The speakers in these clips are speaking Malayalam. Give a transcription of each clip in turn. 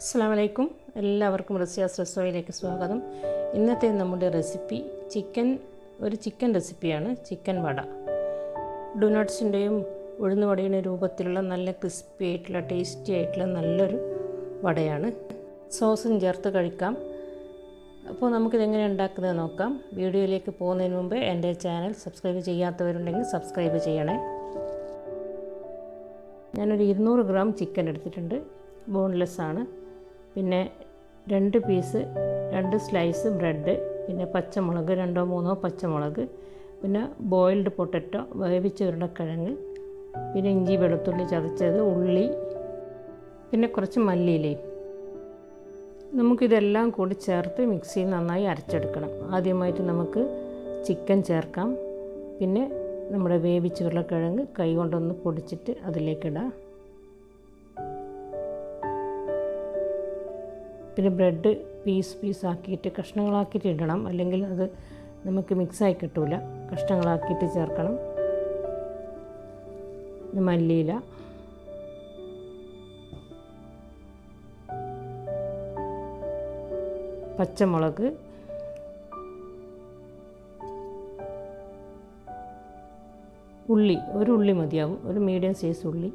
അസ്സലാമലൈക്കും. എല്ലാവർക്കും റസിയാസ് റസോയിലേക്ക് സ്വാഗതം. ഇന്നത്തെ നമ്മുടെ റെസിപ്പി ഒരു ചിക്കൻ റെസിപ്പിയാണ്. ചിക്കൻ വട. ഡോനട്ട്സിൻ്റെയും ഉഴുന്നുവടയുടെ രൂപത്തിലുള്ള നല്ല ക്രിസ്പി ആയിട്ടുള്ള ടേസ്റ്റി ആയിട്ടുള്ള നല്ലൊരു വടയാണ്. സോസും ചേർത്ത് കഴിക്കാം. അപ്പോൾ നമുക്കിതെങ്ങനെ ഉണ്ടാക്കുന്നത് നോക്കാം. വീഡിയോയിലേക്ക് പോകുന്നതിന് മുമ്പ് എൻ്റെ ചാനൽ സബ്സ്ക്രൈബ് ചെയ്യാത്തവരുണ്ടെങ്കിൽ സബ്സ്ക്രൈബ് ചെയ്യണേ. ഞാനൊരു 200 ഗ്രാം ചിക്കൻ എടുത്തിട്ടുണ്ട്. ബോൺലെസ് ആണ്. പിന്നെ 2 സ്ലൈസ് ബ്രെഡ്, പിന്നെ പച്ചമുളക് 2-3 പച്ചമുളക്, പിന്നെ ബോയിൽഡ് പൊട്ടറ്റോ, വേവിച്ച ഉരുളക്കിഴങ്ങ്, പിന്നെ ഇഞ്ചി വെളുത്തുള്ളി ചതച്ചത്, ഉള്ളി, പിന്നെ കുറച്ച് മല്ലിയിലയും. നമുക്കിതെല്ലാം കൂടി ചേർത്ത് മിക്സിയിൽ നന്നായി അരച്ചെടുക്കണം. ആദ്യമായിട്ട് നമുക്ക് ചിക്കൻ ചേർക്കാം. പിന്നെ നമ്മുടെ വേവിച്ച ഉരുളക്കിഴങ്ങ് കൈ കൊണ്ടൊന്ന് പൊടിച്ചിട്ട് അതിലേക്കിടാം. പിന്നെ ബ്രെഡ് പീസാക്കിയിട്ട് കഷ്ണങ്ങളാക്കിയിട്ട് ഇടണം, അല്ലെങ്കിൽ അത് നമുക്ക് മിക്സായി കിട്ടില്ല. കഷ്ണങ്ങളാക്കിയിട്ട് ചേർക്കണം. പിന്നെ മല്ലിയില, പച്ചമുളക്, ഉള്ളി, ഒരു ഉള്ളി മതിയാവും, ഒരു മീഡിയം സൈസ് ഉള്ളി,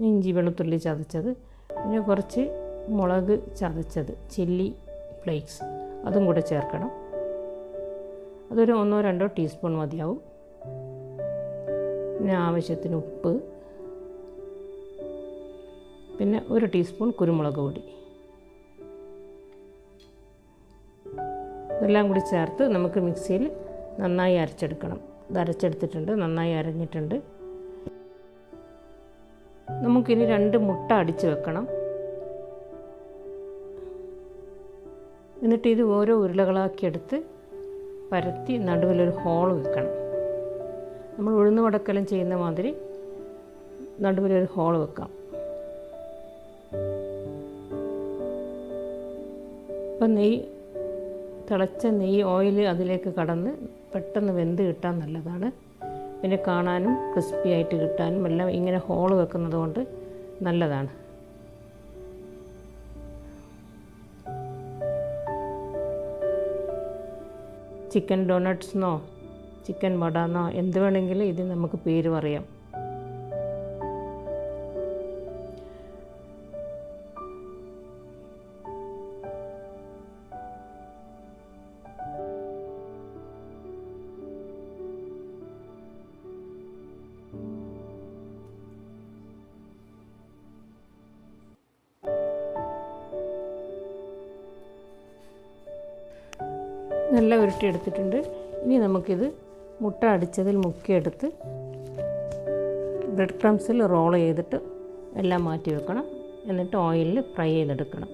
ഇഞ്ചി വെളുത്തുള്ളി ചതച്ചത്, പിന്നെ കുറച്ച് മുളക് ചതച്ചത്, ചില്ലി ഫ്ലേക്സ്, അതും കൂടെ ചേർക്കണം. അതൊരു 1-2 ടീസ്പൂൺ മതിയാവും. പിന്നെ ആവശ്യത്തിന് ഉപ്പ്, പിന്നെ 1 ടീസ്പൂൺ കുരുമുളക് പൊടി. ഇതെല്ലാം കൂടി ചേർത്ത് നമുക്ക് മിക്സിയിൽ നന്നായി അരച്ചെടുക്കണം. ഇത് അരച്ചെടുത്തിട്ടുണ്ട്, നന്നായി അരഞ്ഞിട്ടുണ്ട്. നമുക്കിനി 2 മുട്ട അടിച്ച് വെക്കണം. എന്നിട്ട് ഇത് ഓരോ ഉരുളകളാക്കിയെടുത്ത് പരത്തി നടുവിലൊരു ഹോൾ വെക്കണം. നമ്മൾ ഉഴുന്ന് വടക്കെല്ലാം ചെയ്യുന്ന മാതിരി നടുവിലൊരു ഹോൾ വെക്കാം. ഇപ്പം തിളച്ച നെയ്യ് ഓയിൽ അതിലേക്ക് കടന്ന് പെട്ടെന്ന് വെന്ത് കിട്ടാൻ നല്ലതാണ്. പിന്നെ കാണാനും ക്രിസ്പി ആയിട്ട് കിട്ടാനും എല്ലാം ഇങ്ങനെ ഹോൾ വെക്കുന്നത് കൊണ്ട് നല്ലതാണ്. ചിക്കൻ ഡോണട്ട്സ്ന്നോ ചിക്കൻ വടന്നോ എന്ത് വേണമെങ്കിലും ഇത് നമുക്ക് പേര് പറയാം. നല്ല ഉരുട്ടിയെടുത്തിട്ടുണ്ട്. ഇനി നമുക്കിത് മുട്ട അടിച്ചതിൽ മുക്കിയെടുത്ത് ബ്രെഡ് ക്രംസിൽ റോൾ ചെയ്തിട്ട് എല്ലാം മാറ്റി വെക്കണം. എന്നിട്ട് ഓയിലിൽ ഫ്രൈ ചെയ്തെടുക്കണം.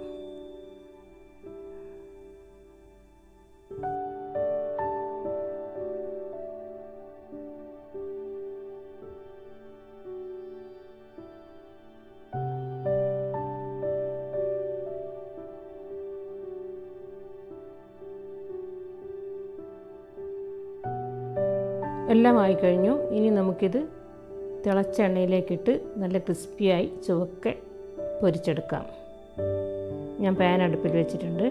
എല്ലാം ആയിക്കഴിഞ്ഞു. ഇനി നമുക്കിത് തിളച്ച എണ്ണയിലേക്കിട്ട് നല്ല ക്രിസ്പിയായി ചുവക്കെ പൊരിച്ചെടുക്കാം. ഞാൻ പാൻ അടുപ്പിൽ വെച്ചിട്ടുണ്ട്.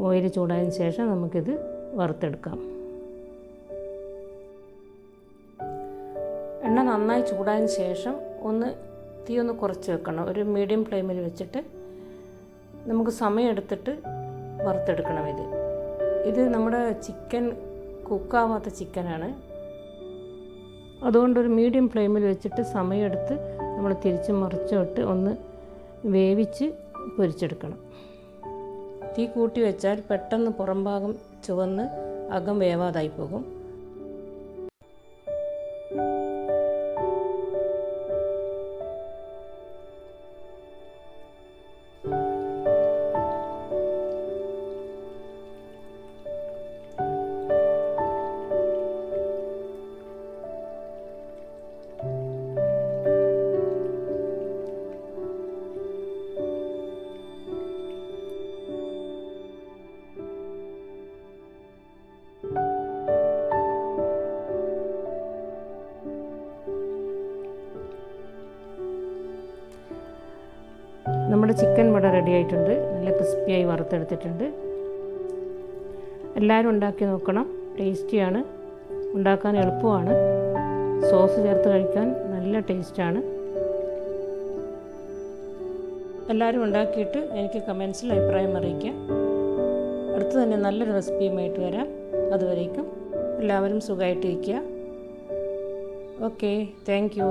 ഓയിൽ ചൂടായതിന് ശേഷം നമുക്കിത് വറുത്തെടുക്കാം. എണ്ണ നന്നായി ചൂടായതിന് ശേഷം തീ ഒന്ന് കുറച്ച് വെക്കണം. ഒരു മീഡിയം ഫ്ലെയിമിൽ വെച്ചിട്ട് നമുക്ക് സമയമെടുത്തിട്ട് വറുത്തെടുക്കണം. ഇത് നമ്മുടെ ചിക്കൻ കുക്കാവാത്ത ചിക്കനാണ്. അതുകൊണ്ടൊരു മീഡിയം ഫ്ലെയിമിൽ വെച്ചിട്ട് സമയമെടുത്ത് നമ്മൾ തിരിച്ച് മറിച്ചിട്ട് ഒന്ന് വേവിച്ച് പൊരിച്ചെടുക്കണം. തീ കൂട്ടി വെച്ചാൽ പെട്ടെന്ന് പുറം ഭാഗം ചുവന്ന് അകം വേവാതായി പോകും. നമ്മുടെ ചിക്കൻ വട റെഡി ആയിട്ടുണ്ട്. നല്ല ക്രിസ്പിയായി വറുത്തെടുത്തിട്ടുണ്ട്. എല്ലാവരും ഉണ്ടാക്കി നോക്കണം. ടേസ്റ്റിയാണ്, ഉണ്ടാക്കാൻ എളുപ്പമാണ്, സോസ് ചേർത്ത് കഴിക്കാൻ നല്ല ടേസ്റ്റാണ്. എല്ലാവരും ഉണ്ടാക്കിയിട്ട് എനിക്ക് കമൻസിൽ അഭിപ്രായം അറിയിക്കാം. അടുത്ത് തന്നെ നല്ലൊരു റെസിപ്പിയുമായിട്ട് വരാം. അതുവരേക്കും എല്ലാവരും സുഖമായിട്ടിരിക്കുക. Okay, thank you.